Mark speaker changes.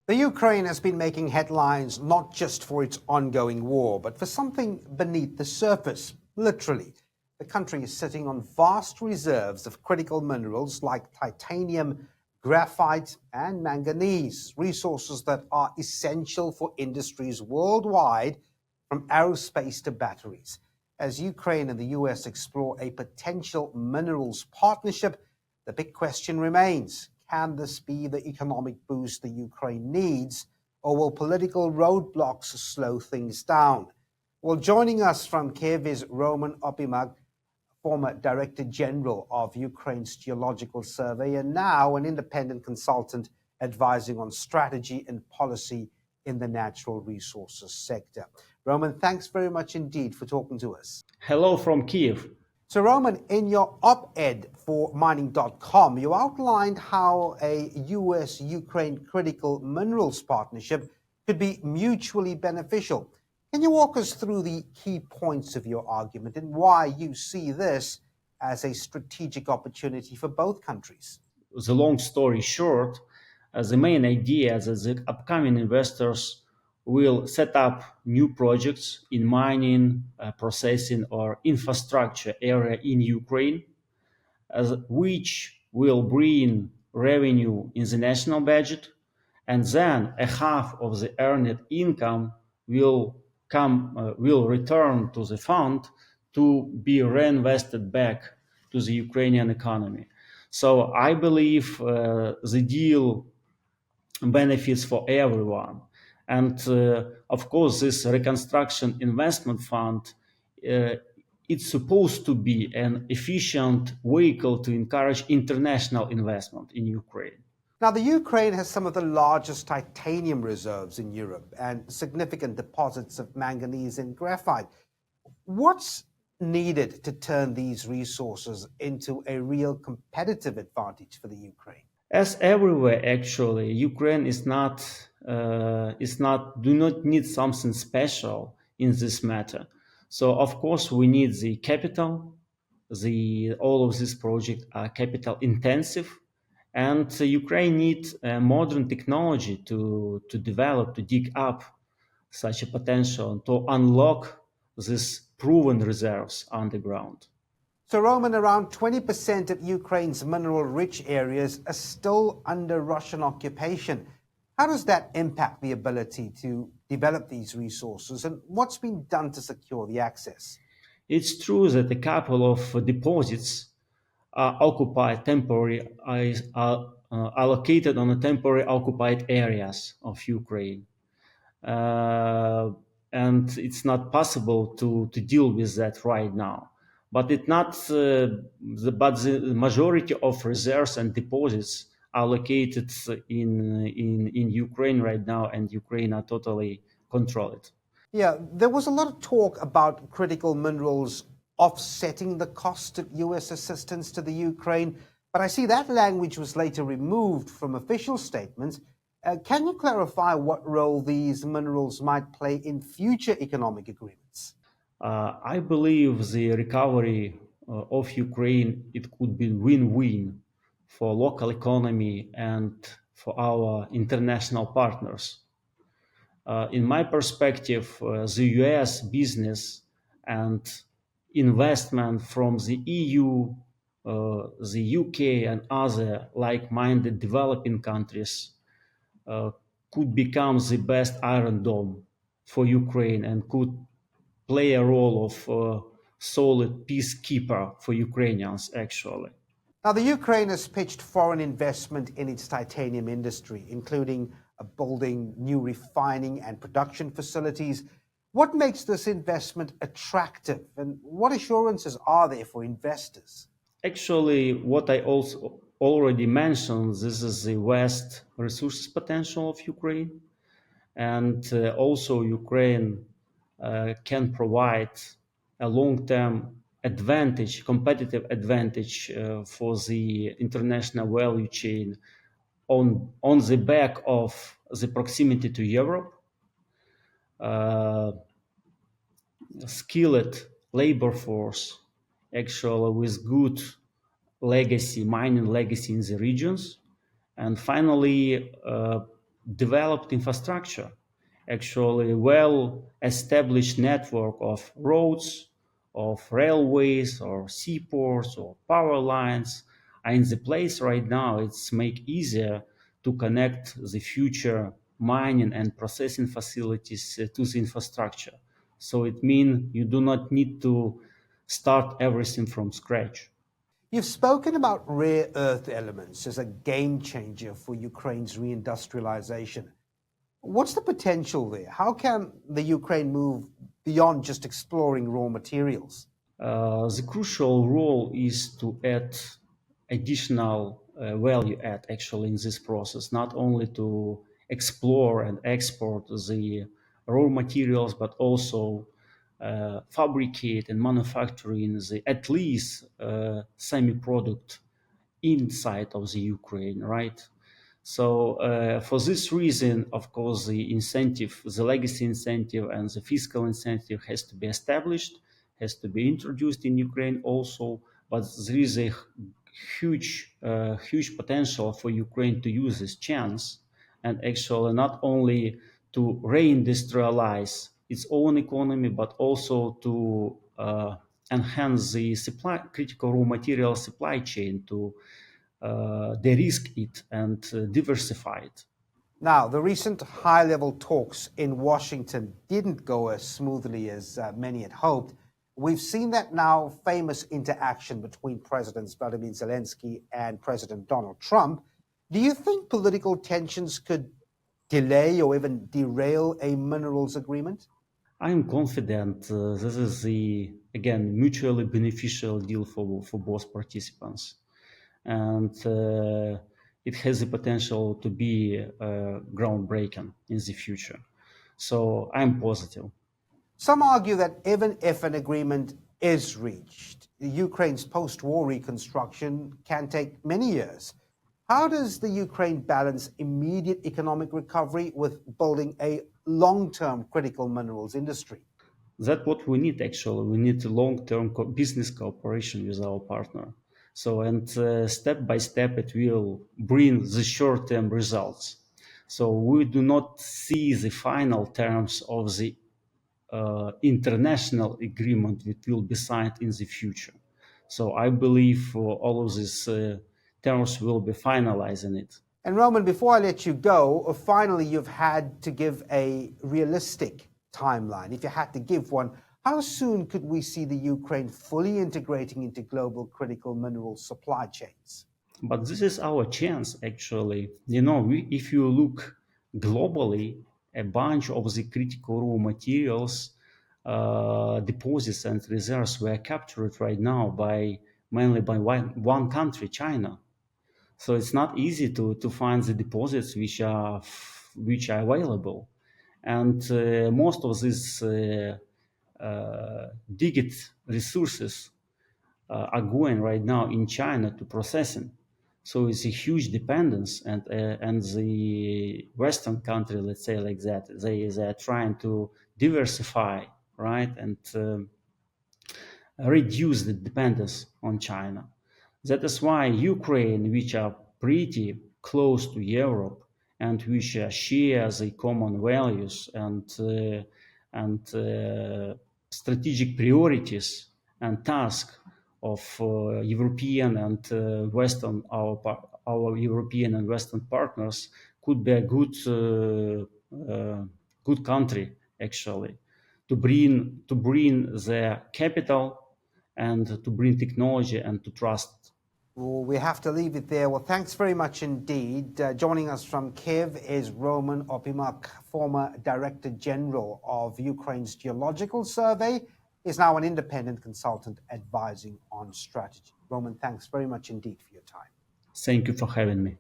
Speaker 1: The Ukraine has been making headlines not just for its ongoing war, but for something beneath the surface, literally. The country is sitting on vast reserves of critical minerals like titanium, graphite, and manganese, resources that are essential for industries worldwide, from aerospace to batteries. As Ukraine and the US explore a potential minerals partnership, the big question remains: can this be the economic boost the Ukraine needs, or will political roadblocks slow things down? Well, joining us from Kiev is Roman Opimakh, former Director General of Ukraine's Geological Survey and now an independent consultant advising on strategy and policy in the natural resources sector. Roman, thanks very much indeed for talking to us.
Speaker 2: Hello from Kiev.
Speaker 1: So, Roman, in your op-ed for mining.com, you outlined how a US-Ukraine critical minerals partnership could be mutually beneficial. Can you walk us through the key points of your argument and why you see this as a strategic opportunity for both countries?
Speaker 2: The long story short, the main idea is that the upcoming investors will set up new projects in mining, processing, or infrastructure area in Ukraine, which will bring revenue in the national budget, and then a half of the earned income will return to the fund to be reinvested back to the Ukrainian economy. So I believe the deal benefits for everyone. And of course, this reconstruction investment fund, it's supposed to be an efficient vehicle to encourage international investment in Ukraine.
Speaker 1: Now, the Ukraine has some of the largest titanium reserves in Europe and significant deposits of manganese and graphite. What's needed to turn these resources into a real competitive advantage for the Ukraine?
Speaker 2: As everywhere, actually, Ukraine do not need something special in this matter. So, of course, we need the capital. All of these projects are capital intensive, and Ukraine needs modern technology to develop, to dig up such a potential, to unlock these proven reserves underground.
Speaker 1: So, Roman, around 20% of Ukraine's mineral-rich areas are still under Russian occupation. How does that impact the ability to develop these resources, and what's been done to secure the access?
Speaker 2: It's true that a couple of deposits are occupied temporary, are located on the temporary occupied areas of Ukraine. And it's not possible to deal with that right now. But the majority of reserves and deposits are located in Ukraine right now, and Ukraine are totally controlled.
Speaker 1: Yeah, there was a lot of talk about critical minerals offsetting the cost of US assistance to the Ukraine, but I see that language was later removed from official statements. Can you clarify what role these minerals might play in future economic agreements?
Speaker 2: I believe the recovery of Ukraine, it could be win-win for local economy and for our international partners. In my perspective, the US business and investment from the EU, the UK, and other like-minded developing countries could become the best Iron Dome for Ukraine and could play a role of solid peacekeeper for Ukrainians, actually.
Speaker 1: Now, the Ukraine has pitched foreign investment in its titanium industry, including building new refining and production facilities. What makes this investment attractive, and what assurances are there for investors?
Speaker 2: Actually, what I also already mentioned, this is the vast resources potential of Ukraine, and also Ukraine can provide a long-term advantage, competitive advantage for the international value chain on the back of the proximity to Europe, skilled labor force, actually with good legacy, mining legacy in the regions, and finally developed infrastructure, actually well-established network of roads, of railways or seaports or power lines are in the place right now. It's make easier to connect the future mining and processing facilities to the infrastructure. So it means you do not need to start everything from scratch.
Speaker 1: You've spoken about rare earth elements as a game changer for Ukraine's reindustrialization. What's the potential there? How can the Ukraine move beyond just exploring raw materials?
Speaker 2: The crucial role is to add additional value add actually in this process, not only to explore and export the raw materials, but also fabricate and manufacturing the at least semi-product inside of the Ukraine, right? So for this reason, of course, the incentive, the legacy incentive and the fiscal incentive has to be established, has to be introduced in Ukraine also. But there is a huge potential for Ukraine to use this chance and actually not only to reindustrialize its own economy, but also to enhance the critical raw material supply chain to de-risk it and diversify it.
Speaker 1: Now, the recent high level talks in Washington didn't go as smoothly as many had hoped. We've seen that now famous interaction between Presidents Vladimir Zelensky and President Donald Trump. Do you think political tensions could delay or even derail a minerals agreement?
Speaker 2: I'm confident this is the, again, mutually beneficial deal for both participants. And it has the potential to be groundbreaking in the future. So I'm positive.
Speaker 1: Some argue that even if an agreement is reached, Ukraine's post war reconstruction can take many years. How does the Ukraine balance immediate economic recovery with building a long term critical minerals industry?
Speaker 2: That's what we need actually. We need a long-term business cooperation with our partner. So, and step by step, it will bring the short-term results. So we do not see the final terms of the international agreement that will be signed in the future. So I believe all of these terms will be finalized in it.
Speaker 1: And Roman, before I let you go, finally, you've had to give a realistic timeline. If you had to give one, how soon could we see the Ukraine fully integrating into global critical mineral supply chains?
Speaker 2: But this is our chance, actually. You know, if you look globally, a bunch of the critical raw materials, deposits, and reserves were captured right now by mainly by one country, China. So it's not easy to find the deposits which are available, and most of these digged resources are going right now in China to processing. So it's a huge dependence, and the Western country, let's say like that, they are trying to diversify, right, and reduce the dependence on China. That is why Ukraine, which are pretty close to Europe and which share the common values and strategic priorities and tasks of European and Western our European and Western partners, could be a good country actually to bring the capital and to bring technology and to trust.
Speaker 1: Well, we have to leave it there. Well, thanks very much indeed. Joining us from Kiev is Roman Opimakh, former Director General of Ukraine's Geological Survey. Is now an independent consultant advising on strategy. Roman, thanks very much indeed for your time.
Speaker 2: Thank you for having me.